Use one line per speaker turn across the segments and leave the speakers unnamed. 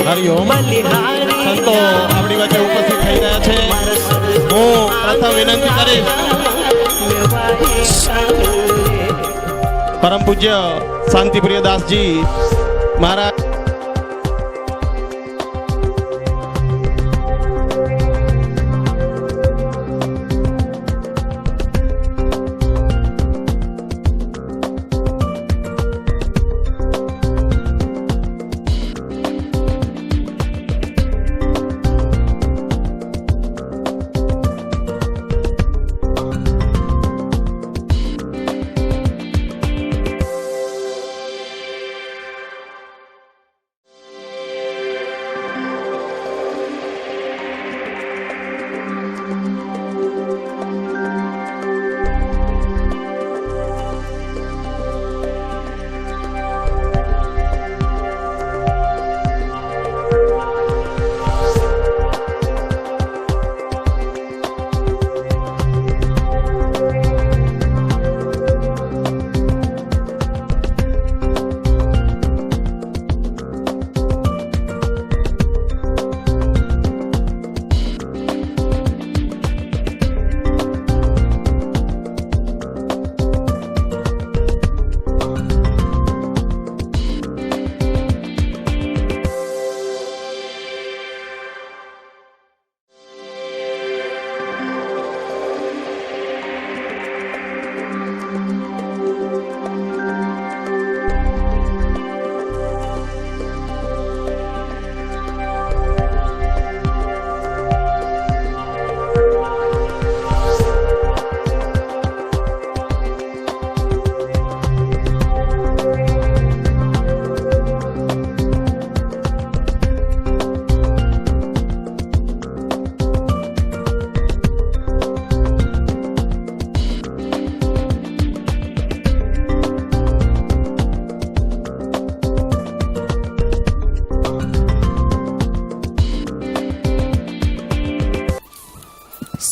હરિઓમ. સંતો આપણી વચ્ચે ઉપસ્થિત થઈ રહ્યા છે. હું પ્રથમ વિનંતી કરીશ પરમ પૂજ્ય શાંતિપ્રિય દાસજી મહારાજ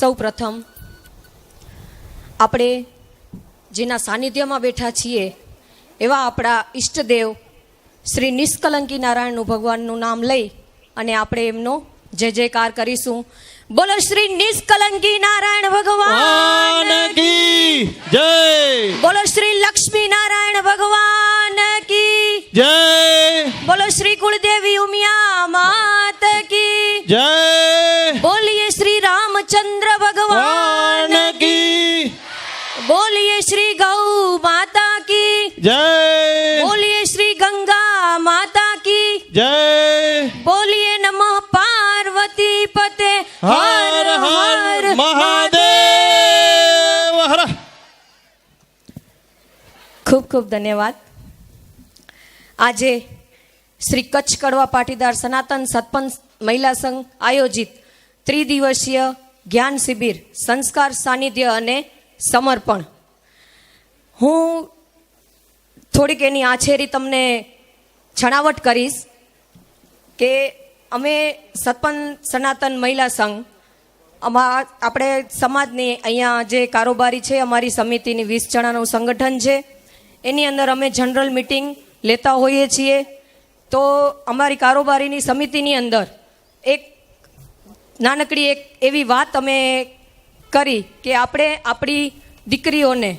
સૌ પ્રથમ આપણે જેના સાનિધ્યમાં બેઠા છીએ એવા આપણા ઈષ્ટદેવ શ્રી નિષ્કલંકી નારાયણનું ભગવાનનું નામ લઈ અને આપણે એમનો જય જયકાર કરીશું. બોલો શ્રી નિષ્કલંકી નારાયણ ભગવાન
કી જય.
બોલો શ્રી લક્ષ્મી નારાયણ ભગવાન કી
જય.
બોલો શ્રી કુળદેવી ઉમિયા માત કી
જય.
બોલીએ શ્રી રામચંદ્ર ભગવાન
કી.
બોલીએ શ્રી ગૌ માતા કી
જય.
બોલીએ શ્રી ગંગા માતા કી
જય.
બોલીએ નમઃ પાર્વતી પતે
હર હર મહાદેવ હર.
ખૂબ ખૂબ ધન્યવાદ. આજે શ્રી કચ્છ કડવા પાટીદાર સનાતન સતપંથ મહિલા સંઘ આયોજિત ત્રિદિવસીય જ્ઞાન શિબિર સંસ્કાર સાનિધ્ય અને સમર્પણ. હું થોડીક એની આછેરી તમને છણાવટ કરીશ કે અમે સતપંથ સનાતન મહિલા સંઘ આપણે સમાજની અહીંયા જે કારોબારી છે અમારી સમિતિની 20 જણાનું સંગઠન છે. એની અંદર અમે જનરલ મિટિંગ લેતા હોઈએ છીએ. તો અમારી કારોબારીની સમિતિની અંદર એક નાનકડી એક એવી વાત અમે કરી કે આપણે આપણી દીકરીઓને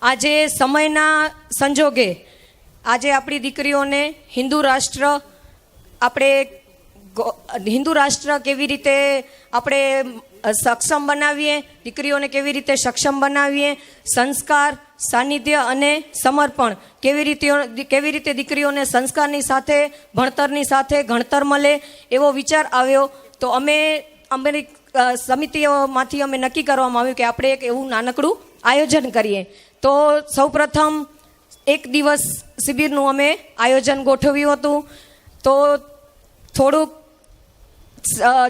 આજે સમયના સંજોગે આજે આપણી દીકરીઓને હિન્દુ રાષ્ટ્ર કેવી રીતે આપણે સક્ષમ બનાવીએ, દીકરીઓને કેવી રીતે સક્ષમ બનાવીએ, સંસ્કાર સાનિધ્ય અને સમર્પણ કેવી રીતે દીકરીઓને સંસ્કારની સાથે ભણતરની સાથે ગણતર મળે એવો વિચાર આવ્યો. તો અમારી સમિતિઓમાંથી અમે નક્કી કરવામાં આવ્યું કે આપણે એક એવું નાનકડું આયોજન કરીએ. તો સૌપ્રથમ એક દિવસ શિબિરનું અમે આયોજન ગોઠવ્યું હતું. તો થોડુંક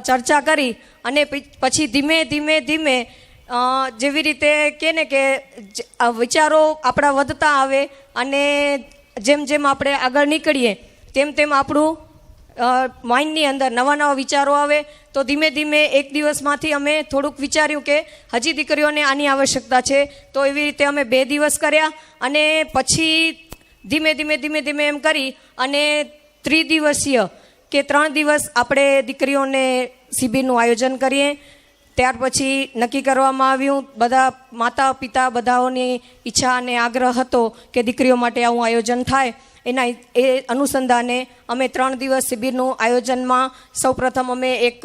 ચર્ચા કરી અને પછી ધીમે ધીમે જેવી રીતે કે ને કે વિચારો આપણા વધતા આવે અને જેમ જેમ આપણે આગળ નીકળીએ તેમ આપણું માઇન્ડની અંદર નવા વિચારો આવે. તો ધીમે ધીમે એક દિવસમાંથી અમે થોડુંક વિચાર્યું કે હજી દીકરીઓને આની આવશ્યકતા છે. તો એવી રીતે અમે 2 દિવસ કર્યા અને પછી ધીમે ધીમે એમ કરી અને ત્રિદિવસીય કે 3 દિવસ આપણે દીકરીઓને શિબિરનું આયોજન કરીએ. ત્યાર પછી નક્કી કરવામાં આવ્યું, બધા માતા પિતા બધાઓની ઈચ્છા અને આગ્રહ હતો કે દીકરીઓ માટે આવું આયોજન થાય. એ અનુસંધાને અમે 3 દિવસ શિબિરનું આયોજનમાં સૌપ્રથમ અમે એક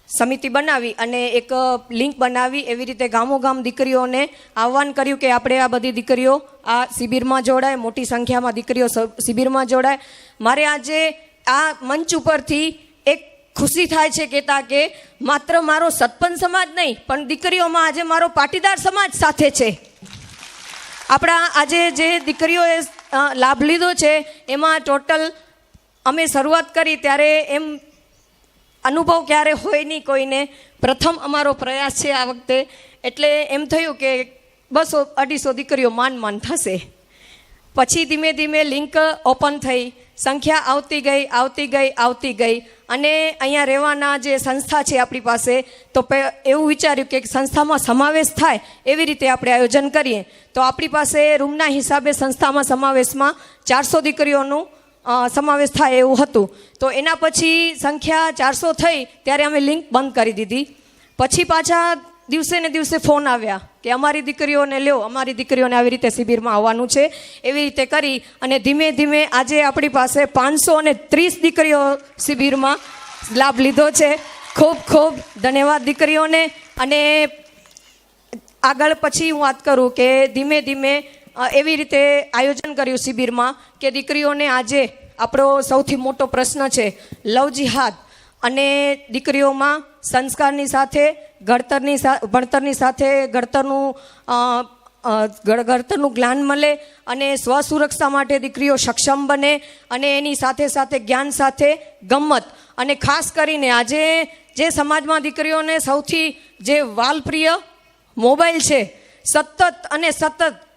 સમિતિ બનાવી અને એક લિંક બનાવી. એવી રીતે ગામોગામ દીકરીઓને આહ્વાન કર્યું કે આપણે આ બધી દીકરીઓ આ શિબિરમાં જોડાય, મોટી સંખ્યામાં દીકરીઓ શિબિરમાં જોડાય. મારે આજે આ મંચ ઉપરથી એક ખુશી થાય છે કહેતા કે માત્ર મારો સતપંથ સમાજ નહીં પણ દીકરીઓમાં આજે મારો પાટીદાર સમાજ સાથે છે. આપણા આજે જે દીકરીઓએ લાભ લીધો છે એમાં ટોટલ અમે શરૂઆત કરી ત્યારે એમ અનુભવ ક્યારે હોય નહીં કોઈને, પ્રથમ અમારો પ્રયાસ છે આ વખતે. એટલે એમ થયું કે 200-250 દીકરીઓ માન થશે. પછી ધીમે ધીમે લિંક ઓપન થઈ, સંખ્યા આવતી ગઈ અને અહીંયા રહેવાના જે સંસ્થા છે આપણી પાસે, તો એવું વિચાર્યું કે સંસ્થામાં સમાવેશ થાય એવી રીતે આપણે આયોજન કરીએ. તો આપણી પાસે રૂમના હિસાબે સંસ્થામાં સમાવેશમાં 400 દીકરીઓનું સમાવેશ થાય એવું હતું. તો એના પછી સંખ્યા 400 થઈ ત્યારે અમે લિંક બંધ કરી દીધી. પછી પાછા દિવસે ને દિવસે ફોન આવ્યા કે અમારી દીકરીઓને લ્યો, અમારી દીકરીઓને આવી રીતે શિબિરમાં આવવાનું છે. એવી રીતે કરી અને ધીમે ધીમે આજે આપણી પાસે 530 દીકરીઓ શિબિરમાં લાભ લીધો છે. ખૂબ ખૂબ ધન્યવાદ દીકરીઓને. અને આગળ પછી હું વાત કરું કે ધીમે ધીમે એવી રીતે આયોજન કર્યું શિબિરમાં કે દીકરીઓને આજે આપણો સૌથી મોટો પ્રશ્ન છે લવ જિહાદ, અને દીકરીઓમાં સંસ્કારની સાથે ભણતરની સાથે ઘડતરનું જ્ઞાન મળે અને સ્વસુરક્ષા માટે દીકરીઓ સક્ષમ બને, અને એની સાથે સાથે જ્ઞાન સાથે ગમ્મત. અને ખાસ કરીને આજે જે સમાજમાં દીકરીઓને સૌથી જે વાલપ્રિય મોબાઈલ છે, સતત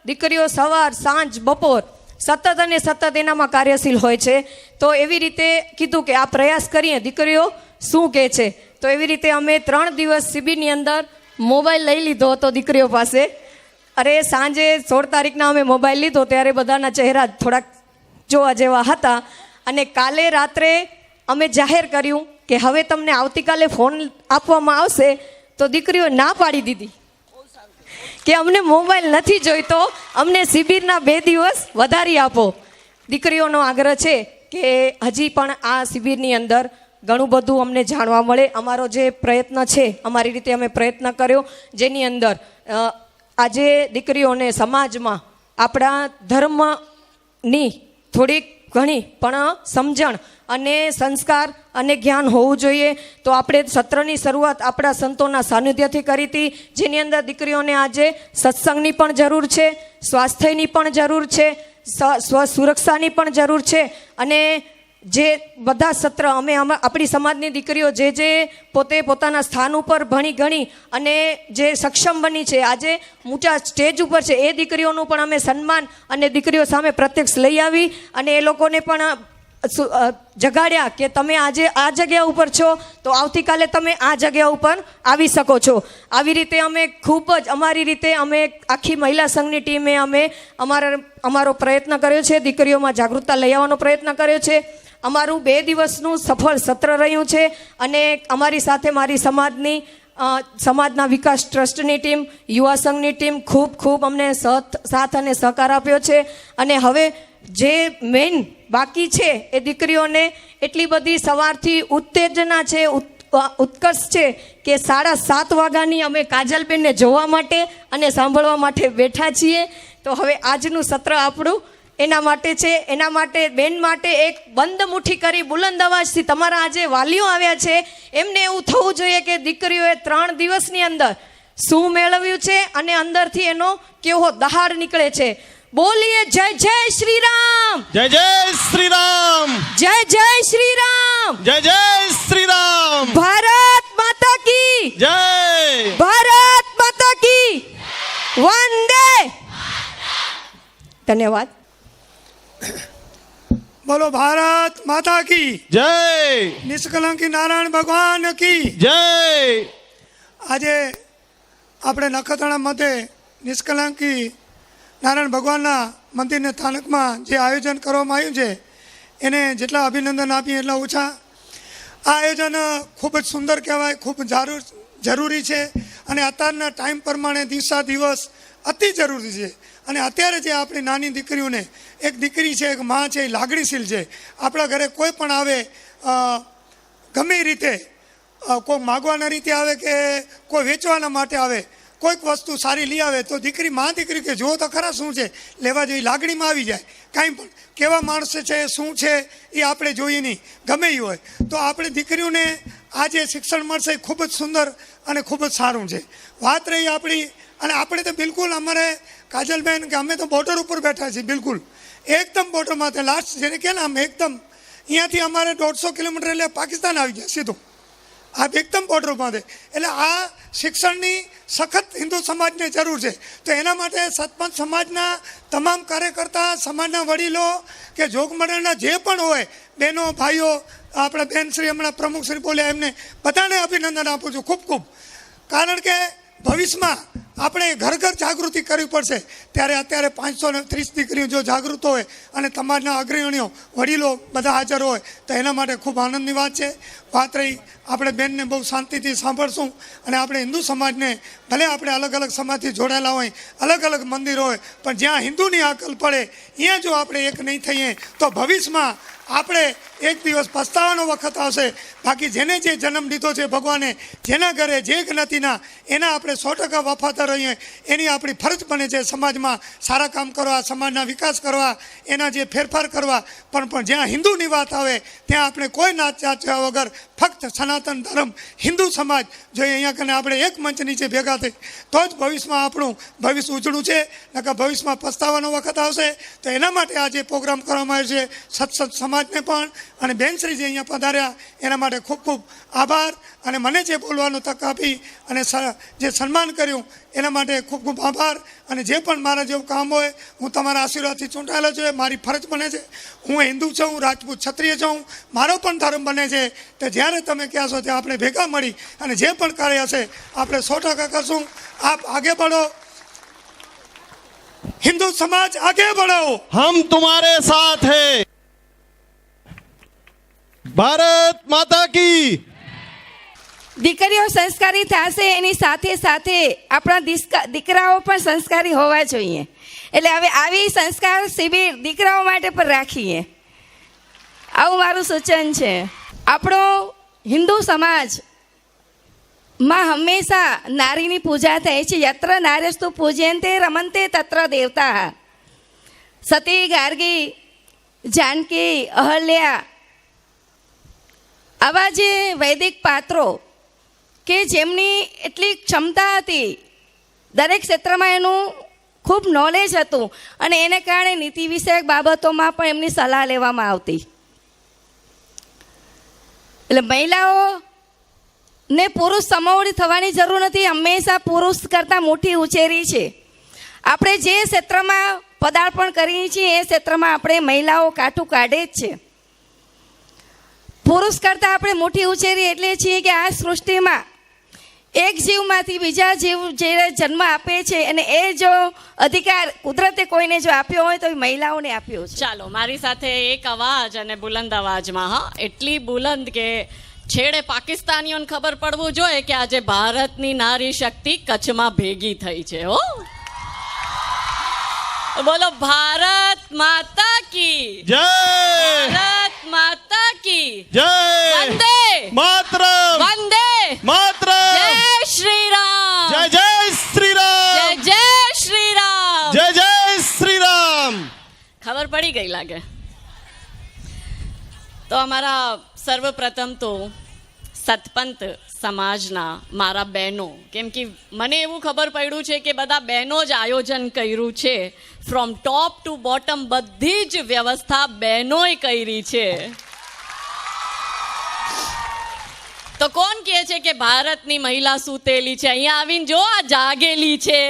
દીકરીઓ સવાર સાંજ બપોર સતત એનામાં કાર્યશીલ હોય છે. તો એવી રીતે કીધું કે આ પ્રયાસ કરીએ દીકરીઓ શું કહે છે. તો એવી રીતે અમે 3 દિવસ શિબિરની અંદર મોબાઈલ લઈ લીધો હતો દીકરીઓ પાસે. અરે સાંજે 16 તારીખના અમે મોબાઈલ લીધો ત્યારે બધાના ચહેરા થોડાક જોવા જેવા હતા. અને કાલે રાત્રે અમે જાહેર કર્યું કે હવે તમને આવતીકાલે ફોન આપવામાં આવશે. તો દીકરીઓ ના પાડી દીધી કે અમને મોબાઈલ નથી જોઈતો, અમને શિબિરના 2 દિવસ વધારી આપો. દીકરીઓનો આગ્રહ છે કે હજી પણ આ શિબિરની અંદર ઘણું બધું અમને જાણવા મળે. અમારો જે પ્રયત્ન છે, અમારી રીતે અમે પ્રયત્ન કર્યો, જેની અંદર આજે દીકરીઓને સમાજમાં આપણા ધર્મની થોડીક ઘણી પણ સમજણ અને સંસ્કાર અને જ્ઞાન હોવું જોઈએ. તો આપણે સત્રની શરૂઆત આપણા સંતોના સાનિધ્યથી કરી હતી, જેની અંદર દીકરીઓને આજે સત્સંગની પણ જરૂર છે, સ્વાસ્થ્યની પણ જરૂર છે, સ્વસુરક્ષાની પણ જરૂર છે. અને જે બધા સત્ર અમે આપણી સમાજની દીકરીઓ જે પોતે પોતાના સ્થાન ઉપર ભણી ગણી અને જે સક્ષમ બની છે, આજે ઊંચા સ્ટેજ ઉપર છે, એ દીકરીઓનું પણ અમે સન્માન અને દીકરીઓ સામે પ્રત્યક્ષ લઈ આવી અને એ લોકોને પણ જગાડ્યા કે તમે આજે આ જગ્યા ઉપર છો તો આવતીકાલે તમે આ જગ્યા ઉપર આવી શકો છો. આવી રીતે અમે ખૂબ જ અમારી રીતે અમે આખી મહિલા સંઘની ટીમે અમે અમારો પ્રયત્ન કર્યો છે, દીકરીઓમાં જાગૃતતા લઈ આવવાનો પ્રયત્ન કર્યો છે. અમારું 2 દિવસનું સફળ સત્ર રહ્યું છે અને અમારી સાથે મારી સમાજના વિકાસ ટ્રસ્ટની ટીમ, યુવા સંઘની ટીમ ખૂબ અમને સાથ અને સહકાર આપ્યો છે. અને હવે જે મેઇન બાકી છે એ દીકરીઓને એટલી બધી સવારથી ઉત્તેજના છે, ઉત્કર્ષ છે કે 7:30 વાગ્યાની અમે કાજલબેનને જોવા માટે અને સાંભળવા માટે બેઠા છીએ. તો હવે આજનું સત્ર આપણું એના માટે છે. એના માટે બેન માટે એક બંધ મુઠ્ઠી કરી બુલંદ અવાજથી તમારા આજે વાલીઓ આવ્યા છે એમને એવું થવું જોઈએ કે દીકરીઓએ 3 દિવસની અંદર શું મેળવ્યું છે અને અંદરથી એનો કેવો દહાડ નીકળે છે. બોલીએ જય જય શ્રી રામ,
જય જય શ્રી રામ,
જય જય શ્રી રામ,
જય જય શ્રી રામ.
ભારત માતા કી
જય,
ભારત માતા કી વંદે. ધન્યવાદ.
બોલો ભારત માતા કી
જય,
નિષ્કલંકી નારાયણ ભગવાન કી
જય.
આજે આપણે નખત્રાણા મધ્યે નિષ્કલંકી નારાયણ ભગવાનના મંદિરના સ્થાનકમાં જે આયોજન કરવામાં આવ્યું છે એને જેટલા અભિનંદન આપીએ એટલા ઓછા. આ આયોજન ખૂબ જ સુંદર કહેવાય, ખૂબ જરૂરી છે અને અત્યારના ટાઈમ પ્રમાણે દિવસા દિવસ અતિ જરૂરી છે. અને અત્યારે જે આપણી નાની દીકરીઓને, એક દીકરી છે, એક માં છે, એ લાગણીશીલ છે. આપણા ઘરે કોઈ પણ આવે, ગમે એ રીતે, કોઈ માગવાના રીતે આવે કે કોઈ વેચવાના માટે આવે, કોઈક વસ્તુ સારી લઈ આવે તો દીકરી, માં દીકરી કે જો તો ખરા શું છે, લેવા જેવી લાગણીમાં આવી જાય. કાંઈ પણ કેવા માણસ છે, શું છે એ આપણે જોઈએ નહીં, ગમે એ હોય. તો આપણે દીકરીઓને આ જે શિક્ષણ મળશે એ ખૂબ જ સુંદર અને ખૂબ જ સારું છે. વાત રહી આપણી, અને આપણે તો બિલકુલ, અમારે કાજલબેન કે અમે તો બોર્ડર ઉપર બેઠા છીએ, બિલકુલ એકદમ બોર્ડરમાં, લાસ્ટ જેને કહે ને આમ એકદમ, અહીંયાથી અમારે 150 કિલોમીટર એટલે પાકિસ્તાન આવી જાય સીધું, આ એકદમ બોર્ડરમાં છે. એટલે આ શિક્ષણની સખત હિન્દુ સમાજને જરૂર છે. તો એના માટે સતપંથ સમાજના તમામ કાર્યકર્તા, સમાજના વડીલો કે જોગ મંડળના જે પણ હોય, બહેનો ભાઈઓ, આપણા બેનશ્રી હમણાં પ્રમુખશ્રી બોલ્યા, એમને બધાને અભિનંદન આપું છું ખૂબ ખૂબ. કારણ કે ભવિષ્યમાં આપણે ઘર ઘર જાગૃતિ કરવી પડશે. ત્યારે અત્યારે 530 દીકરીઓ જો જાગૃત હોય અને સમાજના અગ્રણીઓ, વડીલો બધા હાજર હોય તો એના માટે ખૂબ આનંદની વાત છે. વાત રહી, આપણે બેનને બહુ શાંતિથી સાંભળશું. અને આપણે હિન્દુ સમાજને, ભલે આપણે અલગ અલગ સમાજથી જોડાયેલા હોય, અલગ અલગ મંદિર હોય, પણ જ્યાં હિન્દુની અકલ પડે અહીંયા જો આપણે એક નહીં થઈએ તો ભવિષ્યમાં આપણે એક દિવસ પસ્તાવાનો વખત આવશે. બાકી જેને જે જન્મ લીધો છે ભગવાને, જેના ઘરે જે જ્ઞાતિના, એના આપણે 100% વફાદાર રહીએ, એની આપણી ફરજ બને છે સમાજમાં સારા કામ કરવા, સમાજના વિકાસ કરવા, એના જે ફેરફાર કરવા. પણ જ્યાં હિન્દુની વાત આવે ત્યાં આપણે કોઈ નાત જાત વગર ફક્ત સનાતન ધર્મ, હિન્દુ સમાજ જોઈએ. અહીંયા કને આપણે એક મંચ નીચે ભેગા થઈ તો જ ભવિષ્યમાં આપણું ભવિષ્ય ઉજળું છે. નકર ભવિષ્યમાં પસ્તાવાનો વખત આવશે. તો એના માટે આ જે પ્રોગ્રામ કરવામાં આવ્યો છે, સત્સંગ સમાજને પણ અને બેનશ્રી જે અહીંયા પધાર્યા એના માટે ખૂબ ખૂબ આભાર. અને મને જે બોલવાનો તક આપી અને જે સન્માન કર્યું એના માટે ખૂબ ખૂબ આભાર. અને જે પણ મારા જેવું કામ હોય, હું તમારા આશીર્વાદથી ચૂંટાયેલો છું, મારી ફરજ બને છે. હું હિન્દુ છું, રાજપૂત ક્ષત્રિય છું, મારો પણ ધર્મ બને છે. તો જ્યારે તમે કહેશો ત્યાં આપણે ભેગા મળી અને જે પણ કાર્ય હશે આપણે 100% કરશું. આપ આગે बढ़ो, हिंदू समाज आगे बढ़ो,
हम तुम्हारे साथ हैं. ભારત માતા કી.
દીકરીઓ સંસ્કારી થશે, એની સાથે સાથે આપણા દીકરાઓ પણ સંસ્કારી હોવા જોઈએ. એટલે હવે આવી સંસ્કાર શિબિર દીકરાઓ માટે પણ રાખીએ, આવું મારું સૂચન છે. આપણો હિન્દુ સમાજમાં હંમેશા નારીની પૂજા થાય છે. યત્ર નાર્યસ્તુ પૂજ્યન્તે રમન્તે તત્ર દેવતા. સતી, ગાર્ગી, જાનકી, અહલ્યા, આવા જે વૈદિક પાત્રો કે જેમની એટલી ક્ષમતા હતી, દરેક ક્ષેત્રમાં એનું ખૂબ નોલેજ હતું અને એને કારણે નીતિ વિષયક બાબતોમાં પણ એમની સલાહ લેવામાં આવતી. એટલે મહિલાઓને પુરુષ સમોવડી થવાની જરૂર નથી. હંમેશા પુરુષ કરતાં મોટી ઉછેરી છે. આપણે જે ક્ષેત્રમાં પદાર્પણ કરીએ છીએ એ ક્ષેત્રમાં આપણે મહિલાઓ કાઠું કાઢે જ છે. પુરુષ કરતાં આપણે મોટી ઉછેરી એટલે છીએ કે આ સૃષ્ટિમાં એક જીવમાંથી બીજા જીવ જે જન્મ આપે છે અને એ જો અધિકાર કુદરતે કોઈને જો આપ્યો હોય તો એ મહિલાઓને આપ્યો છે.
ચાલો મારી સાથે એક અવાજ અને બુલંદ અવાજમાં, હા, એટલી બુલંદ કે છેડે પાકિસ્તાનીઓને ખબર પડવું જોઈએ કે આજે ભારતની નારી શક્તિ કચ્છમાં ભેગી થઈ છે. હો, બોલો ભારત માતા કી
જય.
ભારત માતા કી
જય.
વંદે
માતરમ.
વંદે
માતરમ.
જય શ્રી રામ.
જય જય શ્રી રામ.
જય જય શ્રી રામ.
જય જય શ્રી રામ.
ખબર પડી ગઈ લાગે. તો અમારા સર્વપ્રથમ તો સતપંથ સમાજના મારા બહેનો, કેમ કે મને એવું ખબર પડ્યું છે કે બધા બહેનો જ આયોજન કર્યું છે. ફ્રોમ ટોપ ટુ બોટમ બધી જ વ્યવસ્થા બહેનોએ કરી છે. તો કોણ કહે છે કે ભારતની મહિલા સૂતેલી છે? અહીંયા આવીને જો આ જાગેલી છે.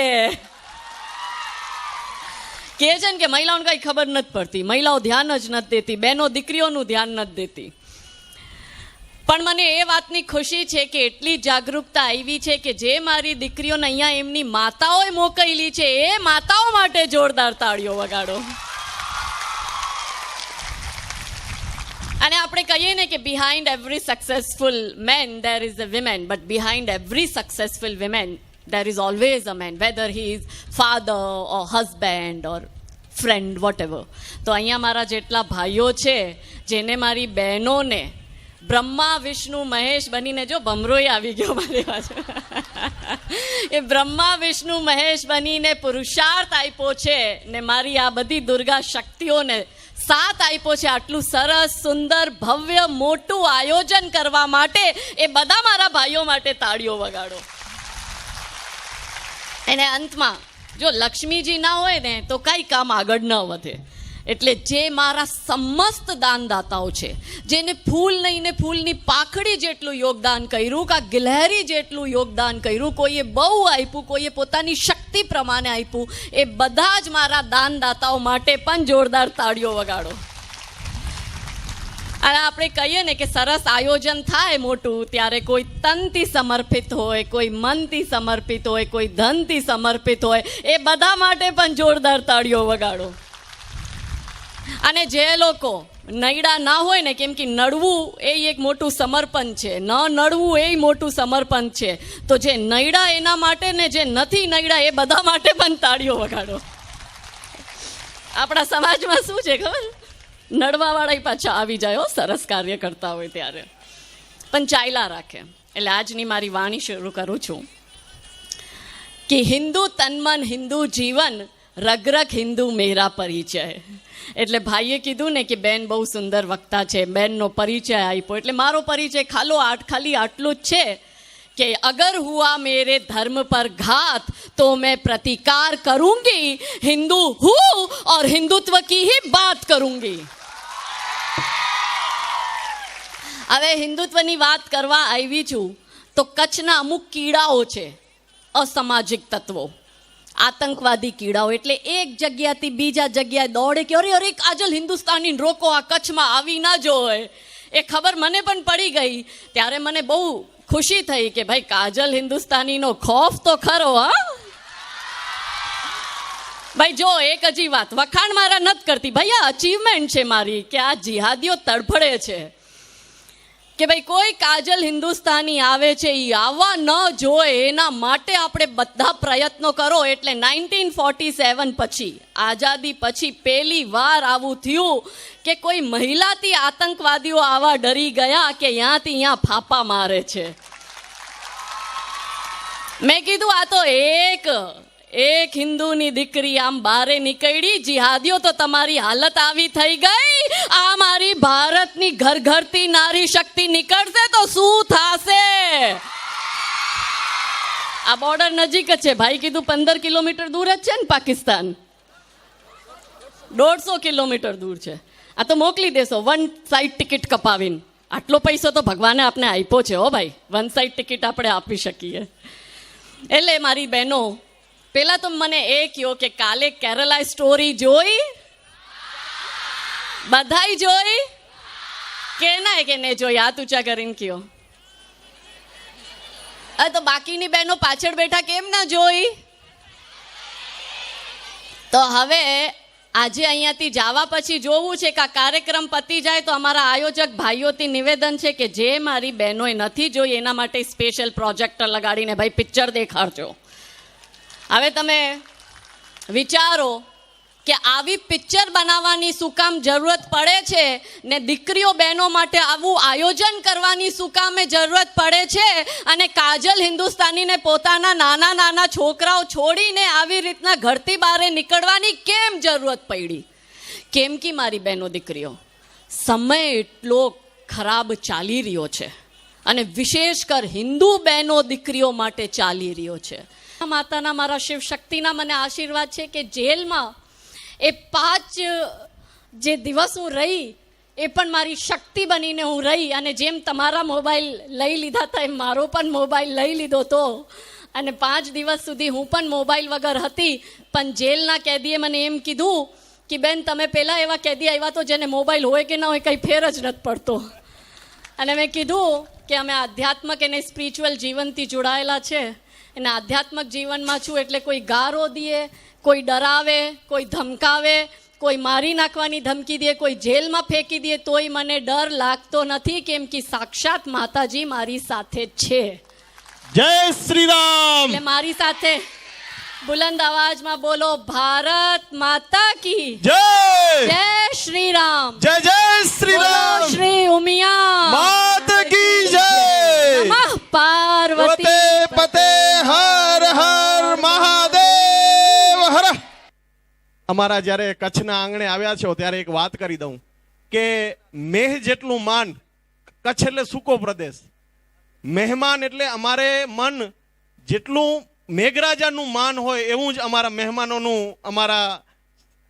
કહે છે ને કે મહિલાઓને કંઈ ખબર નથી પડતી, મહિલાઓ ધ્યાન જ નથી દેતી, બહેનો દીકરીઓનું ધ્યાન નથી દેતી. પણ મને એ વાતની ખુશી છે કે એટલી જાગૃતતા આવી છે કે જે મારી દીકરીઓને અહીંયા એમની માતાઓએ મોકલેલી છે, એ માતાઓ માટે જોરદાર તાળીઓ વગાડો. અને આપણે કહીએ ને કે behind every successful man there is a women, but behind every successful women there is always a man, whether he is father or husband or friend whatever. તો અહીંયા મારા જેટલા ભાઈઓ છે જેને મારી બહેનોને બ્રહ્મા વિષ્ણુ મહેશ બનીને, જો ભમરોય આવી ગયો મારી પાસે, એ બ્રહ્મા વિષ્ણુ મહેશ બનીને પુરુષાર્થ આપ્યો છે ને મારી આ બધી દુર્ગા શક્તિઓને સાથ આપ્યો છે આટલું સરસ સુંદર ભવ્ય મોટું આયોજન કરવા માટે, એ બધા મારા ભાઈઓ માટે તાળીઓ વગાડો. એને અંતમાં જો લક્ષ્મીજી ના હોય ને તો કાંઈ કામ આગળ ન વધે. એટલે જે મારા સમસ્ત દાનદાતાઓ છે, જેને ફૂલ નહીં ને ફૂલની પાખડી જેટલું યોગદાન કર્યું, કાં ગિલહેરી જેટલું યોગદાન કર્યું, કોઈએ બહુ આપ્યું, કોઈએ પોતાની શક્તિ પ્રમાણે આપ્યું, એ બધા જ મારા દાનદાતાઓ માટે પણ જોરદાર તાળીઓ વગાડો. અને આપણે કહીએ ને કે સરસ આયોજન થાય મોટું ત્યારે કોઈ તનથી સમર્પિત હોય, કોઈ મનથી સમર્પિત હોય, કોઈ ધનથી સમર્પિત હોય, એ બધા માટે પણ જોરદાર તાળીઓ વગાડો. અને જે લોકો નૈડા ના હોય ને, કેમ કે નડવું એ એક મોટું સમર્પણ છે, ન નડવું એ મોટું સમર્પણ છે, તો જે નૈડા એના માટે ને જે નથી નૈડા એ બધા માટે પણ તાળીઓ વગાડો. આપણા સમાજમાં શું છે ખબર, નડવાવાળા પાછા આવી જાય સરસ કાર્ય કરતા હોય ત્યારે, પણ ચાલ્યા રાખે. એટલે આજની મારી વાણી શરૂ કરું છું કે હિન્દુ તનમન હિન્દુ જીવન, રગરગ હિન્દુ મેરા પરિચય. એટલે ભાઈએ કીધું ને કે બેન બહુ સુંદર વક્તા છે, બેનનો પરિચય આપ્યો, એટલે મારો પરિચય ખાલી આટલું જ છે કે અગર હુઆ મેરે ધર્મ પર ઘાત તો મેં પ્રતિકાર કरूंगी, हिंदू हूँ और हिंदुत्व की ही बात करूंगी. હવે હિન્દુત્વની વાત કરવા આવી છું તો કચ્છના અમુક કીડાઓ છે, અસામાજિક તત્વો, આતંકવાદી કીડાઓ, એટલે એક જગ્યાથી બીજા જગ્યાએ દોડે કે અરે અરે કાજલ હિન્દુસ્તાની રોકો, આ કચ્છમાં આવી ના જોય. એ ખબર મને પણ પડી ગઈ ત્યારે મને બહુ ખુશી થઈ કે ભાઈ કાજલ હિન્દુસ્તાનીનો ખોફ તો ખરો. હા ભાઈ જો એક હજી વાત વખાણ મારા નથી કરતી, ભાઈ આ અચીવમેન્ટ છે મારી કે આ જિહાદીઓ તડફડે છે કે ભાઈ કોઈ કાજલ હિન્દુસ્તાની આવે છે એ આવવા ન જોઈએ, એના માટે આપણે બધા પ્રયત્નો કરો. એટલે 1947 પછી, આઝાદી પછી પહેલી વાર આવું થયું કે કોઈ મહિલાથી આતંકવાદીઓ આવા ડરી ગયા કે ત્યાંથી ત્યાં ફાફા મારે છે. મેં કીધું આ તો એક હિન્દુની દીકરી આમ બારે નીકળી, જિહાદીઓ તો તમારી હાલત આવી થઈ ગઈ. આ મારી ભારતની ઘર ઘરથી નારી શક્તિ નીકળશે તો શું થશે? આ બોર્ડર નજીક જ છે ભાઈ, કીધું 15 કિલોમીટર દૂર જ છે ને પાકિસ્તાન, 150 કિલોમીટર દૂર છે. આ તો મોકલી દેશો વન સાઈડ ટિકિટ કપાવીને. આટલો પૈસો તો ભગવાને આપને આપ્યો છે હો ભાઈ, વન સાઈડ ટિકિટ આપણે આપી શકીએ. એટલે મારી બહેનો, પેલા તો મને એ કહ્યો કે કાલે કેરલા સ્ટોરી જોઈ? બધાય જોઈ કે ના કે ને જોઈ? હાથ ઊંચા કરીને કયો. તો બાકીની બહેનો પાછળ બેઠા કેમ ના જોઈ? તો હવે આજે અહીંયાથી જવા પછી જોવું છે કે આ કાર્યક્રમ પતી જાય તો અમારા આયોજક ભાઈઓથી નિવેદન છે કે જે મારી બહેનોએ નથી જોઈ એના માટે સ્પેશિયલ પ્રોજેક્ટર લગાડીને ભાઈ પિક્ચર દેખાડજો. હવે તમે વિચારો કે આવી પિક્ચર બનાવવાની શું કામ જરૂરત પડે છે ને દીકરીઓ બહેનો માટે આવું આયોજન કરવાની શું કામે જરૂરત પડે છે, અને કાજલ હિન્દુસ્તાનીને પોતાના નાના નાના છોકરાઓ છોડીને આવી રીતના ઘરથી બહાર નીકળવાની કેમ જરૂરત પડી? કેમ કે મારી બહેનો દીકરીઓ, સમય એટલો ખરાબ ચાલી રહ્યો છે અને વિશેષ કર હિન્દુ બહેનો દીકરીઓ માટે ચાલી રહ્યો છે. માતાના મારા શિવ શક્તિના મને આશીર્વાદ છે કે જેલમાં એ 5 જે દિવસ હું રહી એ પણ મારી શક્તિ બનીને હું રહી. અને જેમ તમારા મોબાઈલ લઈ લીધા હતા એમ મારો પણ મોબાઈલ લઈ લીધો હતો અને 5 દિવસ સુધી હું પણ મોબાઈલ વગર હતી. પણ જેલના કેદીએ મને એમ કીધું કે બેન તમે પહેલાં એવા કેદી આવ્યા તો જેને મોબાઈલ હોય કે ના હોય કંઈ ફેર જ નથી પડતો. અને મેં કીધું કે અમે આધ્યાત્મક અને સ્પિરિચ્યુઅલ જીવનથી જોડાયેલા છે અને આધ્યાત્મક જીવનમાં છું એટલે કોઈ ગારો દે, કોઈ ડરાવે, કોઈ ધમકાવે, કોઈ મારી નાખવાની ધમકી દે, કોઈ જેલમાં ફેંકી દે, તોય મને ડર લાગતો નથી, કેમ કે સાક્ષાત માતાજી મારી સાથે છે.
જય શ્રી રામ.
એટલે મારી સાથે બુલંદ અવાજમાં બોલો, ભારત માતા કી
જય.
જય શ્રી રામ.
જય જય શ્રી
બોલો
રામ.
શ્રી ઉમિયા
માત કી જય.
નમઃ પાર્વતી
પતે પતે હર હર મહાદેવ હર. અમારા જ્યારે કચ્છના આંગણે આવ્યા છો ત્યારે એક વાત કરી દઉં કે મેહ જેટલું માન, કચ્છ એટલે સૂકો પ્રદેશ, મહેમાન એટલે અમારે મન જેટલું મેઘરાજાનું માન હોય એવું જ અમારા મહેમાનોનું, અમારા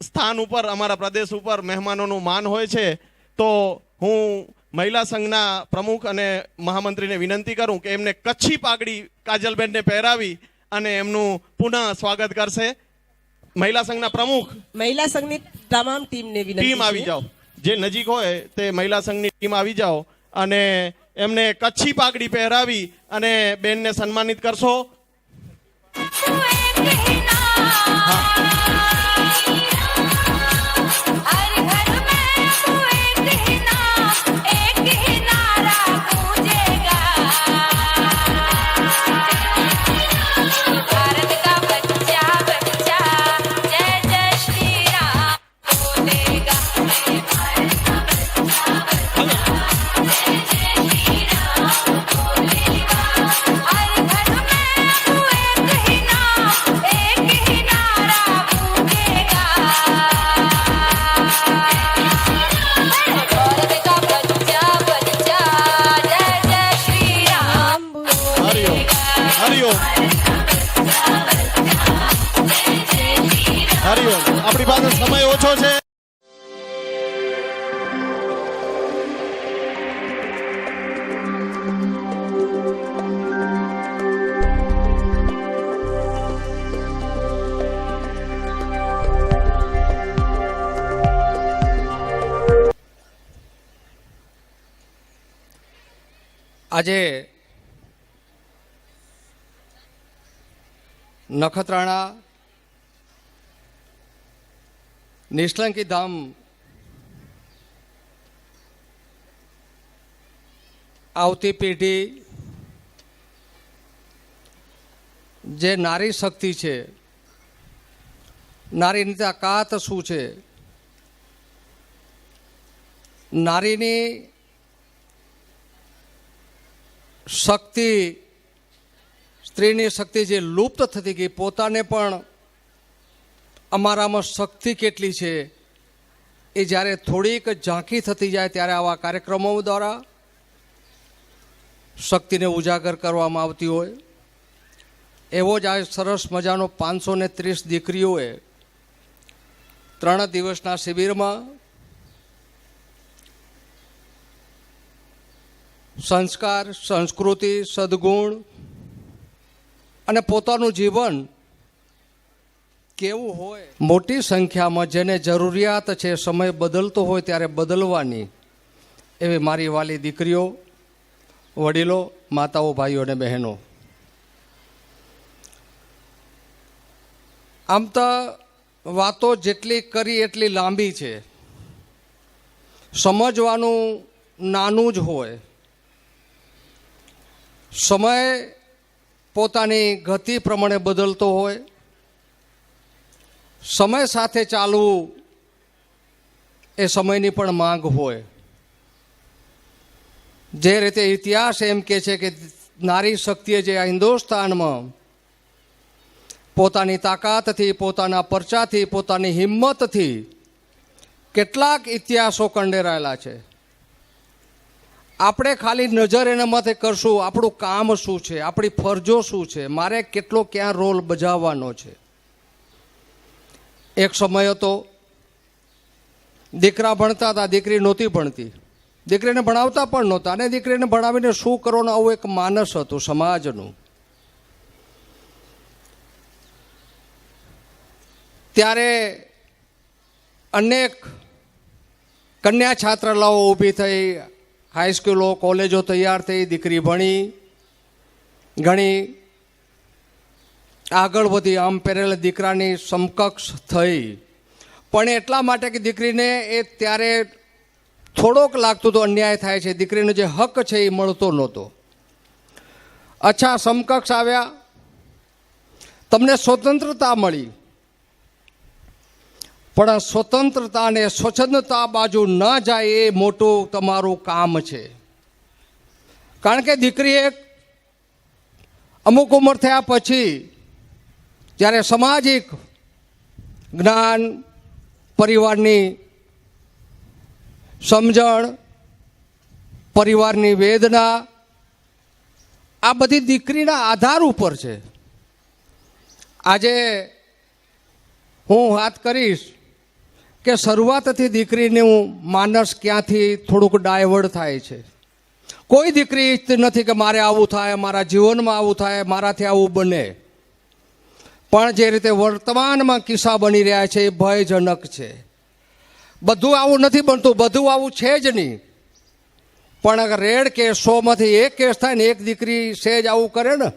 સ્થાન ઉપર, અમારા પ્રદેશ ઉપર મહેમાનોનું માન હોય છે. તો હું મહિલા સંઘના પ્રમુખ અને મહામંત્રીને વિનંતી કરું કે એમને કચ્છી પાઘડી કાજલબેનને પહેરાવી અને એમનું પુનઃ સ્વાગત કરશે. મહિલા સંઘના પ્રમુખ,
મહિલા સંઘની તમામ ટીમને વિનંતી
ટીમ આવી જાઓ, જે નજીક હોય તે મહિલા સંઘની ટીમ આવી જાઓ અને એમને કચ્છી પાઘડી પહેરાવી અને બેનને સન્માનિત કરશો. હરિઓમ. હરિઓમ. આપણી પાસે સમય ઓછો છે.
આજે નખત્રાણા નિષ્કલંકી ધામ આવતી પેઢી જે નારી શક્તિ છે, નારીની તાકાત શું છે, નારીની શક્તિ, સ્ત્રીની શક્તિ જે લુપ્ત થતી ગઈ, પોતાને પણ અમારામાં શક્તિ કેટલી છે એ જ્યારે થોડીક ઝાંખી થતી જાય ત્યારે આવા કાર્યક્રમો દ્વારા શક્તિને ઉજાગર કરવામાં આવતી હોય. એવો જ આ સરસ મજાનો 530 દીકરીઓએ 3 દિવસના શિબિરમાં સંસ્કાર, સંસ્કૃતિ, સદગુણ અને પોતાનું જીવન કેવું હોય, મોટી સંખ્યામાં જેને જરૂરિયાત છે, સમય બદલતો હોય ત્યારે બદલવાની, એવી મારી વાલી દીકરીઓ, વડીલો, માતાઓ, ભાઈઓ અને બહેનો. આમ તો વાતો જેટલી કરી એટલી લાંબી છે, સમજવાનું નાનું જ હોય. સમય પોતાની ગતિ પ્રમાણે બદલતો હોય, સમય સાથે ચાલવું એ સમયની પણ માંગ હોય. જે રીતે ઇતિહાસ એમ કહે છે કે નારી શક્તિએ જે આ હિન્દુસ્તાનમાં પોતાની તાકાતથી, પોતાના પરચાથી, પોતાની હિંમતથી કેટલાક ઇતિહાસો કંડેરાયેલા છે. આપણે ખાલી નજર એના માથે કરશું, આપણું કામ શું છે, આપણી ફરજો શું છે, મારે કેટલો ક્યાં રોલ બજાવવાનો છે. એક સમય હતો દીકરા ભણતા હતા, દીકરી નહોતી ભણતી, દીકરીને ભણાવતા પણ નહોતા, અને દીકરીને ભણાવીને શું કરવાનું આવું એક માનસ હતું સમાજનું. ત્યારે અનેક કન્યા છાત્રાલયો ઊભી થઈ, હાઈસ્કૂલો, કોલેજો તૈયાર થઈ, દીકરી ભણી, ઘણી આગળ વધી, આમ પહેરેલા દીકરાની સમકક્ષ થઈ. પણ એટલા માટે કે દીકરીને એ ત્યારે થોડોક લાગતું તો અન્યાય થાય છે, દીકરીનો જે હક છે એ મળતો નહોતો. અચ્છા, સમકક્ષ આવ્યા, તમને સ્વતંત્રતા મળી, પણ સ્વતંત્રતા અને સ્વચ્છંદતા બાજુ ન જાય એ મોટું તમારું કામ છે. કારણ કે દીકરી એક અમુક ઉંમર થયા પછી જ્યારે સામાજિક જ્ઞાન, પરિવારની સમજણ, પરિવારની વેદના, આ બધી દીકરીના આધાર ઉપર છે. આજે હું વાત કરીશ કે શરૂઆતથી દીકરીનું માનસ ક્યાંથી થોડુંક ડાયવર્ટ થાય છે. કોઈ દીકરી ઈચ્છતી નથી કે મારે આવું થાય, મારા જીવનમાં આવું થાય, મારાથી આવું બને. પણ જે રીતે વર્તમાનમાં કિસ્સા બની રહ્યા છે એ ભયજનક છે. બધું આવું નથી બનતું, બધું આવું છે જ નહીં. પણ અગર રેડ કેસ 100માંથી 1 કેસ થાય ને એક દીકરી સહેજ આવું કરે ને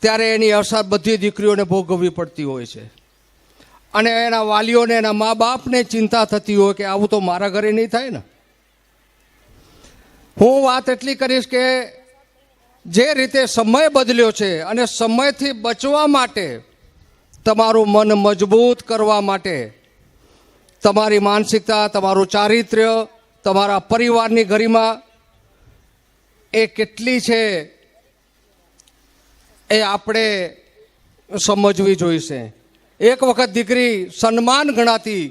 ત્યારે એની અસર બધી દીકરીઓને ભોગવવી પડતી હોય છે. અને એના વાલીઓને, એના મા બાપને ચિંતા થતી હોય કે આવું તો મારા ઘરે નહીં થાય ને. હું વાત એટલી કરીશ કે જે રીતે સમય બદલ્યો છે અને સમયથી બચવા માટે, તમારું મન મજબૂત કરવા માટે, તમારી માનસિકતા, તમારું ચારિત્ર્ય, તમારા પરિવારની ગરિમા એ કેટલી છે એ આપણે સમજવી જોઈશે. એક વખત દીકરી સન્માન ગણાતી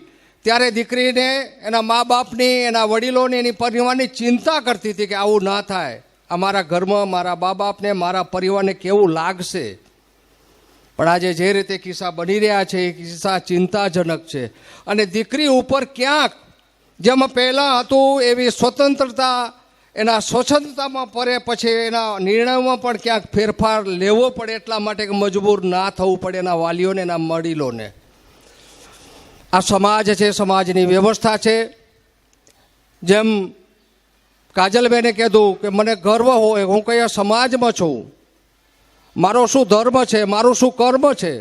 ત્યારે દીકરીને એના મા બાપની, એના વડીલોની, એની પરિવારની ચિંતા કરતી હતી કે આવું ના થાય, અમારા ઘરમાં મારા મા બાપને, મારા પરિવારને કેવું લાગશે. પણ આજે જે રીતે કિસ્સા બની રહ્યા છે એ કિસ્સા ચિંતાજનક છે. અને દીકરી ઉપર ક્યાંક જેમ પહેલાં હતું એવી સ્વતંત્રતા, એના સ્વચ્છંદતામાં પડે, પછી એના નિર્ણયોમાં પણ ક્યાંક ફેરફાર લેવો પડે, એટલા માટે કે મજબૂર ના થવું પડે એના વાલીઓને, એના વડીલોને. આ સમાજ છે, સમાજની વ્યવસ્થા છે. જેમ કાજલબેને કીધું કે મને ગર્વ હોય, હું કયા સમાજમાં છું, મારો શું ધર્મ છે, મારું શું કર્મ છે.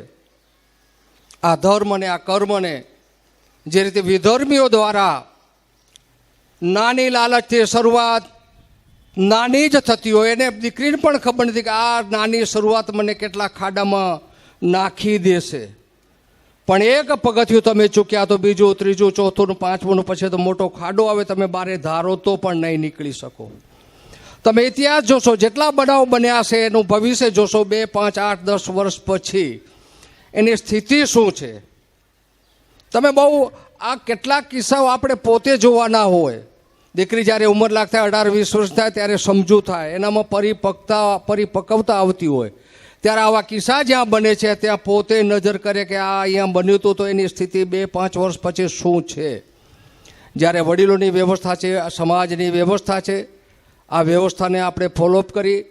આ ધર્મ અને આ કર્મને જે રીતે વિધર્મીઓ દ્વારા નાની લાલચથી શરૂઆત નાની જ થતી હોય, એને દીકરીને પણ ખબર નથી કે આ નાની શરૂઆત મને કેટલા ખાડામાં નાખી દેશે. પણ એક પગથિયું તમે ચૂક્યા તો બીજું, ત્રીજું, ચોથું, પાંચમું, પછી તો મોટો ખાડો આવે, તમે બારે ધારો તો પણ નહીં નીકળી શકો. તમે ઇતિહાસ જોશો, જેટલા બનાવ બન્યા છે એનું ભવિષ્ય જોશો 2, 5, 8, 10 વર્ષ પછી એની સ્થિતિ શું છે. તમે બહુ આ કેટલાક કિસ્સાઓ આપણે પોતે જોવાના હોય. દીકરી જ્યારે ઉંમર લાગતા 18-20 વર્ષ થાય ત્યારે સમજુ થાય, એનામાં પરિપક્વતા આવતી હોય, ત્યારે આવા કિસ્સા જ્યાં બને છે ત્યાં પોતે નજર કરે કે આ અહીંયા બન્યું હતું તો એની સ્થિતિ 2-5 વર્ષ પછી શું છે. જ્યારે વડીલોની વ્યવસ્થા છે, સમાજની વ્યવસ્થા છે, આ વ્યવસ્થાને આપણે ફોલોઅપ કરી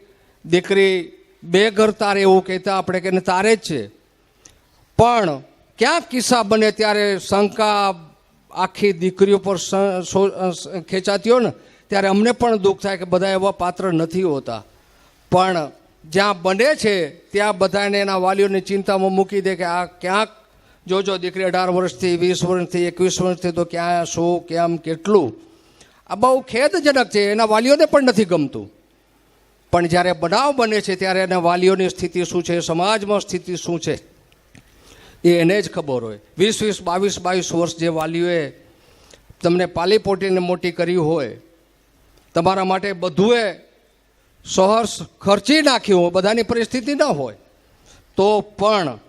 દીકરી બે ઘર તારે એવું કહેતા આપણે કે તારે જ છે. પણ ક્યાંક કિસ્સા બને ત્યારે શંકા આખી દીકરીઓ પર ખેંચાતી હોય ને ત્યારે અમને પણ દુઃખ થાય કે બધા એવા પાત્ર નથી હોતા. પણ જ્યાં બને છે ત્યાં બધાને એના વાલીઓની ચિંતામાં મૂકી દે કે આ ક્યાંક જોજો દીકરી 18 વર્ષથી 20 વર્ષથી 21 વર્ષથી તો ક્યાં શું કેમ કેટલું. આ બહુ ખેદજનક છે, એના વાલીઓને પણ નથી ગમતું. પણ જ્યારે બનાવ બને છે ત્યારે એના વાલીઓની સ્થિતિ શું છે, સમાજમાં સ્થિતિ શું છે એ એને જ ખબર હોય. 20-22 વર્ષ જે વાલીઓએ તમને પાલી પોટીને મોટી કરી હોય, તમારા માટે બધુંએ સહર્ષ ખર્ચી નાખ્યું હોય, બધાની પરિસ્થિતિ ન હોય, તો પણ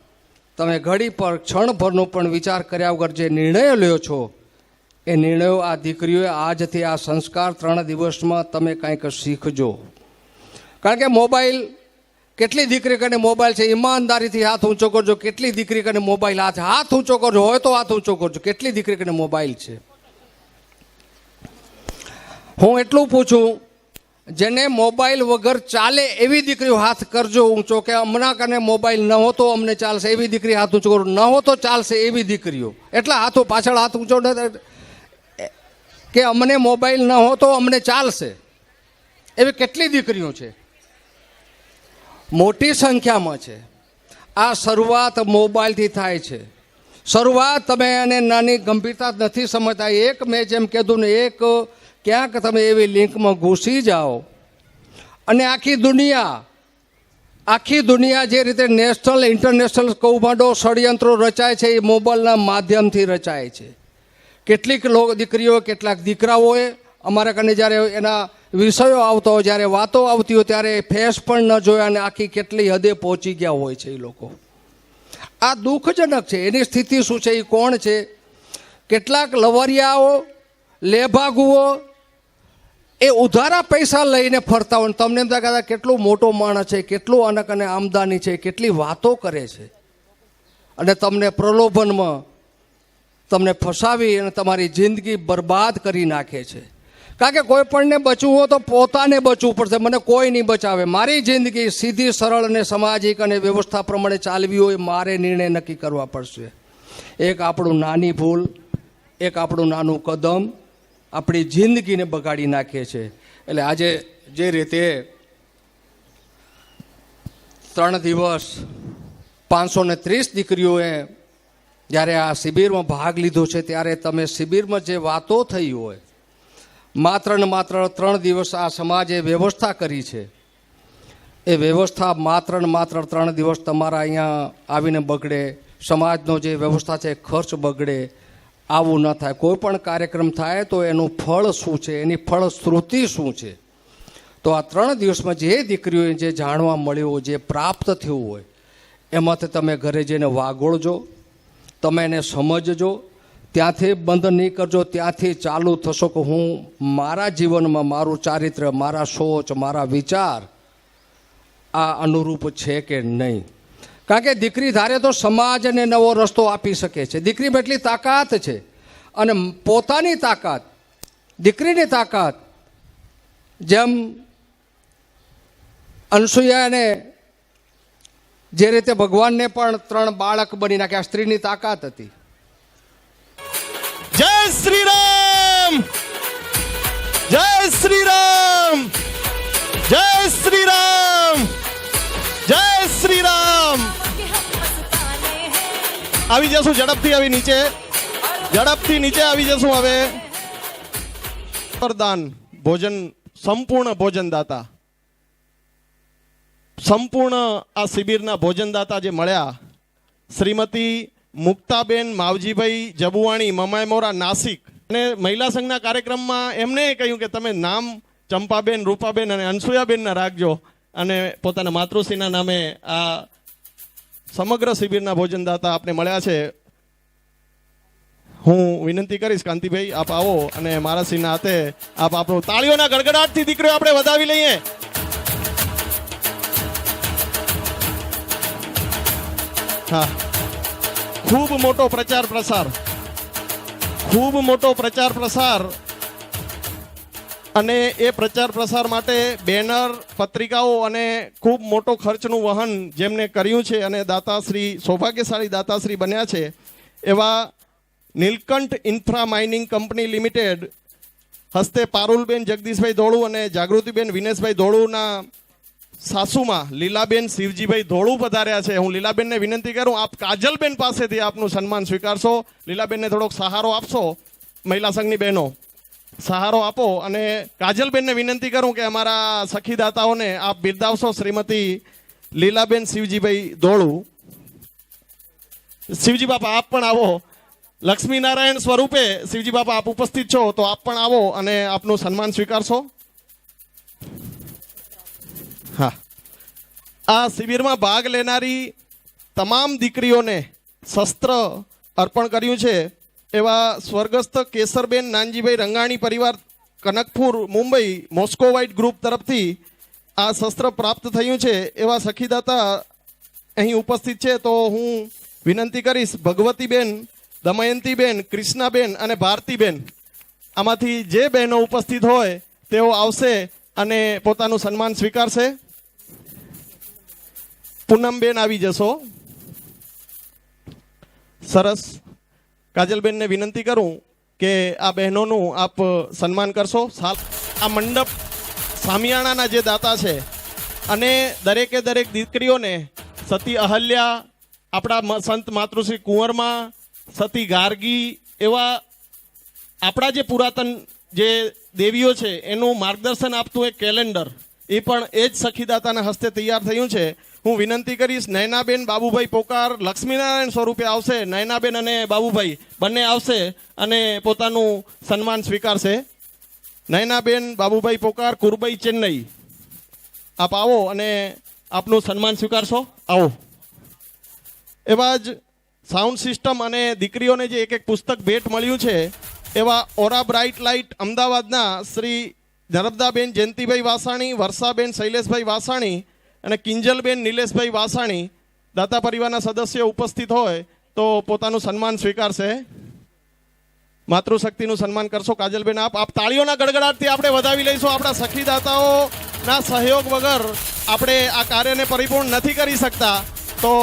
તમે ઘડી પર ક્ષણભરનો પણ વિચાર કર્યા વગર જે નિર્ણયો લ્યો છો એ નિર્ણયો આ દીકરીઓએ આજથી આ સંસ્કાર 3 દિવસમાં તમે કંઈક શીખજો. કારણ કે મોબાઈલ, કેટલી દીકરી કને મોબાઈલ છે, ઈમાનદારીથી હાથ ઊંચો કરજો. કેટલી દીકરી કને મોબાઈલ હાથ ઊંચો કરજો, હોય તો હાથ ઊંચો કરજો. કેટલી દીકરી કને મોબાઈલ છે. હું એટલું પૂછું, જેને મોબાઈલ વગર ચાલે એવી દીકરીઓ હાથ કરજો ઊંચો, કે હમણાં કને મોબાઈલ ન હો તો અમને ચાલશે એવી દીકરી હાથ ઊંચો કરો. ન હો તો ચાલશે એવી દીકરીઓ. એટલા હાથો પાછળ હાથ ઊંચો કે અમને મોબાઈલ ન હો તો અમને ચાલશે એવી કેટલી દીકરીઓ છે, મોટી સંખ્યામાં છે. આ શરૂઆત મોબાઈલથી થાય છે. શરૂઆત તમે એને નાની ગંભીરતા નથી સમજતા. એક મેં જેમ કીધું ને, એક ક્યાંક તમે એવી લિંકમાં ઘૂસી જાઓ અને આખી દુનિયા જે રીતે નેશનલ ઇન્ટરનેશનલ કૌભાંડો ષડયંત્રો રચાય છે એ મોબાઈલના માધ્યમથી રચાય છે. કેટલીક દીકરીઓ, કેટલાક દીકરાઓએ અમારા કને જ્યારે એના વિષયો આવતો હોય, જ્યારે વાતો આવતી હોય, ત્યારે ફેસ પણ ન જોયા અને આખી કેટલી હદે પહોંચી ગયા હોય છે એ લોકો. આ દુઃખજનક છે. એની સ્થિતિ શું છે, એ કોણ છે? કેટલાક લવરિયાઓ, લેભાગુઓ એ ઉધારા પૈસા લઈને ફરતા હોય. તમને એમ થાય કે કેટલો મોટો માણસ છે, કેટલું અનક અને આમદાની છે, કેટલી વાતો કરે છે, અને તમને પ્રલોભનમાં તમને ફસાવી અને તમારી જિંદગી બરબાદ કરી નાખે છે. કારણ કે કોઈ પણને બચવું હોય તો પોતાને બચવું પડશે. મને કોઈ નહીં બચાવે. મારી જિંદગી સીધી, સરળ અને સામાજિક અને વ્યવસ્થા પ્રમાણે ચાલવી હોય, મારે નિર્ણય નક્કી કરવા પડશે. એક આપણું નાની ભૂલ, એક આપણું નાનું કદમ આપણી જિંદગીને બગાડી નાખે છે. એટલે આજે જે રીતે 3 દિવસ 530 દીકરીઓએ જ્યારે આ શિબિરમાં ભાગ લીધો છે, ત્યારે તમે શિબિરમાં જે વાતો થઈ હોય, માત્ર ને માત્ર 3 દિવસ આ સમાજે વ્યવસ્થા કરી છે, એ વ્યવસ્થા માત્ર ને માત્ર 3 દિવસ તમારા અહીંયા આવીને બગડે. સમાજનો જે વ્યવસ્થા છે ખર્ચ બગડે, આવું ન થાય. કોઈ પણ કાર્યક્રમ થાય તો એનું ફળ શું છે, એની ફળશ્રુતિ શું છે? તો આ 3 દિવસમાં જે દીકરીઓને જે જાણવા મળ્યું હોય, જે પ્રાપ્ત થયું હોય, એમાંથી તમે ઘરે જઈને વાગોળજો, તમે એને સમજજો. ત્યાંથી બંધ નહીં કરજો, ત્યાંથી ચાલુ થશો કે હું મારા જીવનમાં મારું ચારિત્ર, મારા સોચ, મારા વિચાર આ અનુરૂપ છે કે નહીં. કારણ કે દીકરી ધારે તો સમાજને નવો રસ્તો આપી શકે છે. દીકરીમાં એટલી તાકાત છે. અને પોતાની તાકાત, દીકરીની તાકાત, જેમ અનસુયાને જે રીતે ભગવાનને પણ 3 બાળક બની નાખ્યા, સ્ત્રીની તાકાત હતી.
જય શ્રી રામ, જય શ્રી રામ, જય શ્રી રામ, જય શ્રી રામ. આવી જશું ઝડપથી, આવી નીચે, ઝડપથી નીચે આવી જશું. હવે વરદાન ભોજન, સંપૂર્ણ ભોજનદાતા, સંપૂર્ણ આ શિબિરના ભોજનદાતા જે મળ્યા, શ્રીમતી મુક્તાબેન માવજીભાઈ જબુવાણી, મમાયમોરા, નાસિક. અને મહિલા સંઘના કાર્યક્રમમાં એમને કહ્યું કે તમે નામ ચંપાબેન, રૂપાબેન અને અનસુયાબેનના રાખજો, અને પોતાના માતૃશ્રીના નામે આ સમગ્ર શિબિરના ભોજનદાતા આપને મળ્યા છે. હું વિનંતી કરીશ કાંતિભાઈ, આપ આવો અને મારા શ્રીના હાથે આપ આપણું તાળીઓના ગડગડાટથી દીકરીઓ આપણે વધાવી લઈએ. હા, ખૂબ મોટો પ્રચાર પ્રસાર, ખૂબ મોટો પ્રચાર પ્રસાર. અને એ પ્રચાર પ્રસાર માટે બેનર, પત્રિકાઓ અને ખૂબ મોટો ખર્ચનું વહન જેમને કર્યું છે અને દાતાશ્રી, સૌભાગ્યશાળી દાતાશ્રી બન્યા છે એવા Nilkanth infra mining company limited હસ્તે પારુલબેન જગદીશભાઈ ધોળુ અને જાગૃતિબેન વિનેશભાઈ ધોળુના સાસુમાં લીલાબેન શિવજીભાઈ ધોળુ પધાર્યા છે. હું લીલાબેનને વિનંતી કરું, આપ કાજલબેન પાસેથી આપનું સન્માન સ્વીકારશો. લીલાબેનને થોડોક સહારો આપશો. મહિલા સંઘની બહેનો સહારો આપો. અને કાજલબેનને વિનંતી કરું કે અમારા સખીદાતાઓને આપ બિરદાવશો. શ્રીમતી લીલાબેન શિવજીભાઈ ધોળુ. શિવજી બાપા આપ પણ આવો. લક્ષ્મીનારાયણ સ્વરૂપે શિવજી બાપા આપ ઉપસ્થિત છો, તો આપ પણ આવો અને આપનું સન્માન સ્વીકારશો. હા, આ શિબિરમાં ભાગ લેનારી તમામ દીકરીઓને શસ્ત્ર અર્પણ કર્યું છે એવા સ્વર્ગસ્થ કેસરબેન નાનજીભાઈ રંગાણી પરિવાર, Kanakpur, Mumbai, Moscow white group તરફથી આ શસ્ત્ર પ્રાપ્ત થયું છે એવા સખીદાતા અહીં ઉપસ્થિત છે. તો હું વિનંતી કરીશ ભગવતીબેન, દમયંતીબેન, કૃષ્ણાબેન અને ભારતીબેન, આમાંથી જે બહેનો ઉપસ્થિત હોય તેઓ આવશે અને પોતાનું સન્માન સ્વીકારશે. પૂનમબેન આવી જશો. સરસ. કાજલબેનને વિનંતી કરું કે આ બહેનોનું આપ સન્માન કરશો. આ મંડપ સામિયાણાના જે દાતા છે અને દરેકે દરેક દીકરીઓને સતી અહલ્યા, આપણા સંત માતૃશ્રી કુંવરમાં, સતી ગાર્ગી એવા આપણા જે પુરાતન જે દેવીઓ છે એનું માર્ગદર્શન આપતું એક કેલેન્ડર એ પણ એ જ સખીદાતાના હસ્તે તૈયાર થયું છે. હું વિનંતી કરીશ નયનાબેન બાબુભાઈ પોકાર લક્ષ્મીનારાયણ સ્વરૂપે આવશે. નયનાબેન અને બાબુભાઈ બંને આવશે અને પોતાનું સન્માન સ્વીકારશે. નયનાબેન બાબુભાઈ પોકાર કુરબઈ ચેન્નઈ, આપ આવો અને આપનું સન્માન સ્વીકારશો. આવો. એવા જ સાઉન્ડ સિસ્ટમ અને દીકરીઓને જે એક એક પુસ્તક ભેટ મળ્યું છે એવા ઓરા બ્રાઇટ લાઇટ અમદાવાદના શ્રી નર્મદાબેન જયંતિભાઈ વાસાણી, વર્ષાબેન શૈલેષભાઈ વાસાણી અને કિંજલબેન નિલેશભાઈ વાસાણી દાતા પરિવારના સદસ્યો ઉપસ્થિત હોય તો પોતાનું સન્માન સ્વીકારશે. માતૃશક્તિનું સન્માન કરશો. કાજલબેન આપ તાળીઓના ગડગડાટથી આપણે વધાવી લઈશું. આપણા સખીદાતાઓના સહયોગ વગર આપણે આ કાર્યને પરિપૂર્ણ નથી કરી શકતા, તો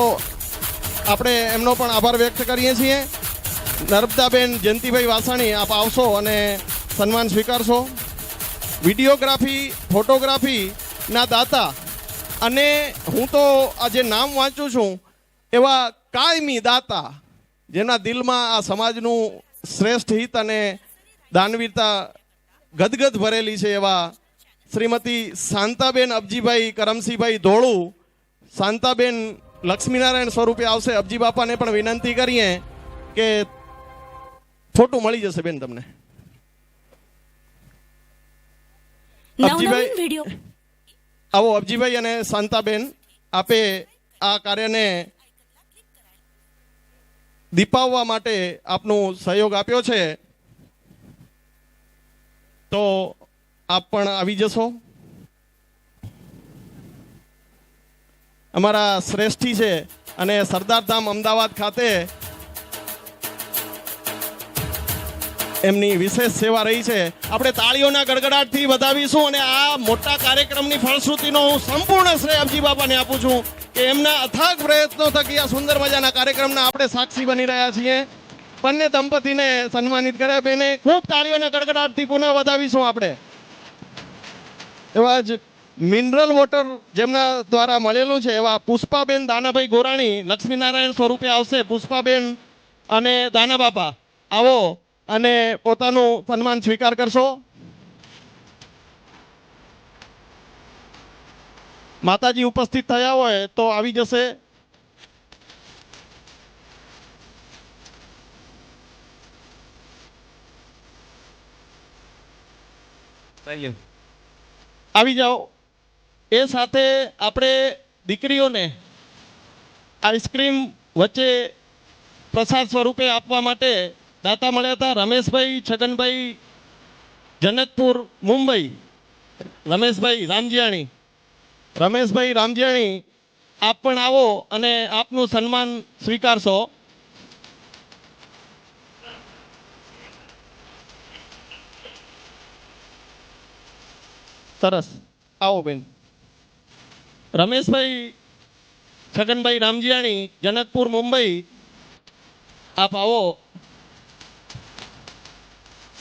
આપણે એમનો પણ આભાર વ્યક્ત કરીએ છીએ. નર્મદાબેન જયંતિભાઈ વાસાણી આપ આવશો અને સન્માન સ્વીકારશો. વિડીયોગ્રાફી ફોટોગ્રાફીના દાતા અને હું તો આ જે નામ વાંચું છું એવા કાયમી દાતા જેના દિલમાં આ સમાજનું શ્રેષ્ઠ હિત અને દાનવીરતા ગદગદ ભરેલી છે એવા શ્રીમતી શાંતાબેન અબજીભાઈ કરમસિંહભાઈ ધોળુ. શાંતાબેન લક્ષ્મીનારાયણ સ્વરૂપે આવશે. અબજી બાપાને પણ વિનંતી કરીએ કે ફોટો મળી જશે બેન તમને. અબજીભાઈ આવો. અબજીભાઈ અને શાંતાબેન આપે આ કાર્યને દીપાવવા માટે આપનો સહયોગ આપ્યો છે, તો આપ પણ આવી જશો. અમારા શ્રેષ્ઠી છે અને સરદારધામ અમદાવાદ ખાતે એમની વિશેષ સેવા રહી છે. આપણે તાળીઓના ગડગડાટથી વધાવીશું અને આ મોટા કાર્યક્રમની ફળશ્રુતિનો હું સંપૂર્ણ શ્રેય અબજી બાપાને આપું છું કે એમના અથાગ પ્રયત્નો થકી આ સુંદર મજાના કાર્યક્રમના આપણે સાક્ષી બની રહ્યા છીએ. બંને દંપતીને સન્માનિત કર્યા. બેને ખૂબ તાળીઓના ગડગડાટથી પુનઃ વધાવીશું આપણે. એવા જ મિનરલ વોટર જેમના દ્વારા મળેલું છે એવા પુષ્પાબેન દાનાભાઈ ગોરાણી લક્ષ્મીનારાયણ સ્વરૂપે આવશે. પુષ્પાબેન અને દાના બાપા આવો અને પોતાનું સન્માન સ્વીકાર કરશો. માતાજી ઉપસ્થિત થયા હોય તો આવી જશે. આવી જાઓ. એ સાથે આપણે દીકરીઓને આઈસ્ક્રીમ વચ્ચે પ્રસાદ સ્વરૂપે આપવા માટે દાતા મળ્યા હતા. રમેશભાઈ છગનભાઈ જનકપુર મુંબઈ. રમેશભાઈ રામજીયાણી આપ પણ આવો અને આપનું સન્માન સ્વીકારશો. સરસ. આવો બેન. રમેશભાઈ છગનભાઈ રામજીયાણી જનકપુર મુંબઈ આપ આવો.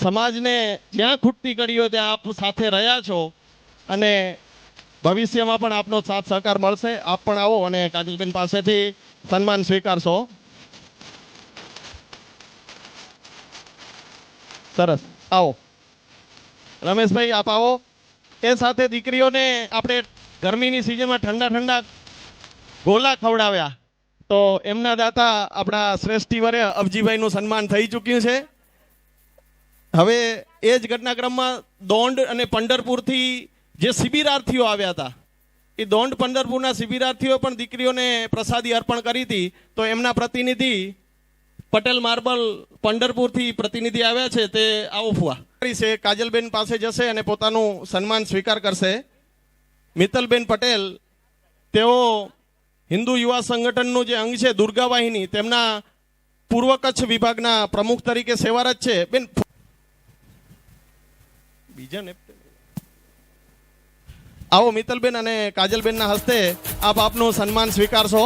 સમાજને જ્યાં ખૂટતી કડીઓ ત્યાં આપ સાથે રહ્યા છો અને ભવિષ્યમાં પણ આપનો સાથ સહકાર મળશે. આપ પણ આવો અને કાજલબેન પાસેથી સન્માન સ્વીકારશો. સરસ. આવો રમેશભાઈ આપ આવો. એ સાથે દીકરીઓને આપણે ગરમીની સિઝનમાં ઠંડા ઠંડા ગોલા ખવડાવ્યા તો એમના દાતા આપણા શ્રેષ્ઠી વર્ય અબજીભાઈનું સન્માન થઈ ચૂક્યું છે. હવે એ જ ઘટનાક્રમમાં દોંડ અને પંઢરપુરથી જે શિબિરાર્થીઓ આવ્યા હતા એ દોંડ પંઢરપુરના શિબિરાર્થીઓ પણ દીકરીઓને પ્રસાદી અર્પણ કરી હતી. તો એમના પ્રતિનિધિ પટેલ માર્બલ પંઢરપુરથી પ્રતિનિધિ આવ્યા છે, તે આવો ફુવા છે. કાજલબેન પાસે જશે અને પોતાનું સન્માન સ્વીકાર કરશે. મિત્તલબેન પટેલ તેઓ હિન્દુ યુવા સંગઠનનું જે અંગ છે દુર્ગા વાહિની તેમના પૂર્વ કચ્છ વિભાગના પ્રમુખ તરીકે સેવારત છે. બેન બીજાને આવો. મિત્તલબેન અને કાજલબેનના હસ્તે આપ આપનું સન્માન સ્વીકારશો.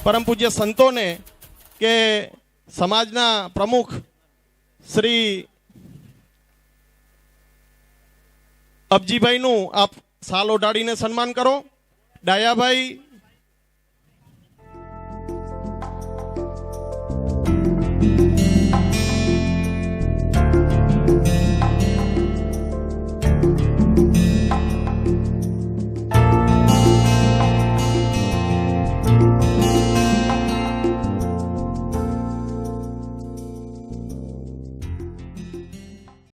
પરમ પૂજ્ય સંતોને કે સમાજના પ્રમુખ શ્રી અબજીભાઈનું આપ સાલ ઓઢાડીને સન્માન કરો. ડાયાભાઈ